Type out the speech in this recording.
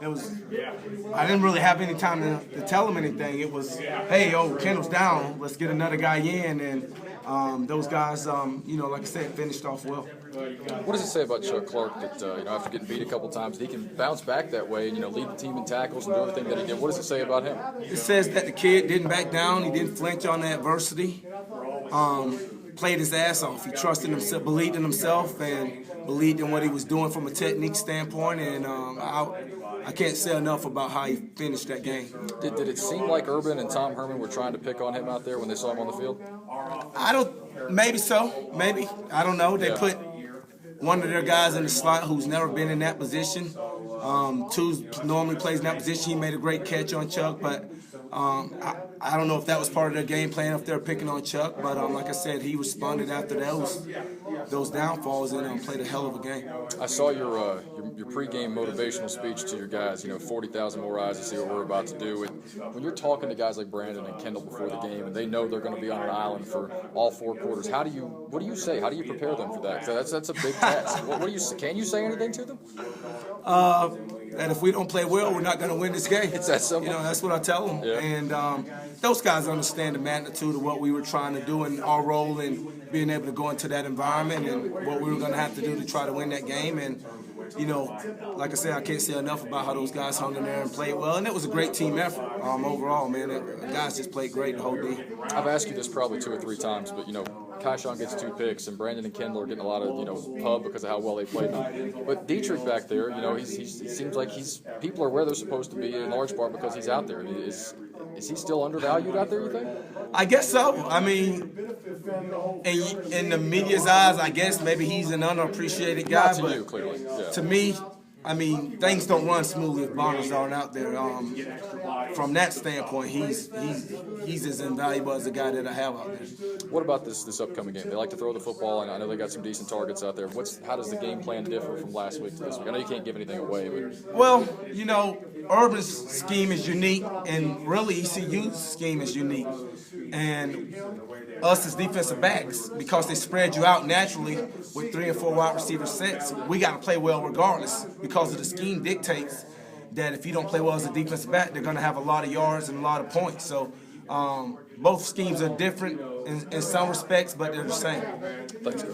It was. I didn't really have any time to tell him anything. It was, hey, yo, Kendall's down. Let's get another guy in, and those guys, like I said, finished off well. What does it say about Chuck Clark that after getting beat a couple times, he can bounce back that way and lead the team in tackles and do everything that he did? What does it say about him? It says that the kid didn't back down. He didn't flinch on the adversity. Played his ass off. He trusted himself, believed in himself, and believed in what he was doing from a technique standpoint. And I can't say enough about how he finished that game. Did it seem like Urban and Tom Herman were trying to pick on him out there when they saw him on the field? Maybe so. Maybe. I don't know. They put one of their guys in the slot who's never been in that position. Two normally plays in that position. He made a great catch on Chuck, but I don't know if that was part of their game plan, if they were picking on Chuck. But like I said, he responded after those downfalls and played a hell of a game. I saw your pregame motivational speech to your guys. 40,000 more eyes to see what we're about to do. And when you're talking to guys like Brandon and Kendall before the game, and they know they're going to be on an island for all 4 quarters, what do you say? How do you prepare them for that? That's a big task. Can you say anything to them? That if we don't play well, we're not going to win this game. It's that simple. That's what I tell them. Yeah. And those guys understand the magnitude of what we were trying to do and our role in being able to go into that environment and what we were going to have to do to try to win that game. And, like I said, I can't say enough about how those guys hung in there and played well. And it was a great team effort overall, man. The guys just played great the whole day. I've asked you this probably 2 or 3 times, but, Kaishan gets 2 picks, and Brandon and Kendall are getting a lot of, pub because of how well they played. But Dietrich back there, he seems like people are where they're supposed to be in large part because he's out there. Is he still undervalued out there, you think? I guess so. I mean, in the media's eyes, I guess maybe he's an underappreciated guy. Not to you, clearly. Yeah. To me, I mean, things don't run smoothly if Bonner's aren't out there. From that standpoint, he's as invaluable as the guy that I have out there. What about this upcoming game? They like to throw the football, and I know they got some decent targets out there. How does the game plan differ from last week to this week? I know you can't give anything away, but well, Urban's scheme is unique, and really ECU's scheme is unique. And us as defensive backs, because they spread you out naturally with 3 and 4 wide receiver sets, we got to play well regardless, because of the scheme dictates that if you don't play well as a defensive back, they're going to have a lot of yards and a lot of points. So both schemes are different in some respects, but they're the same. Thanks, Coach.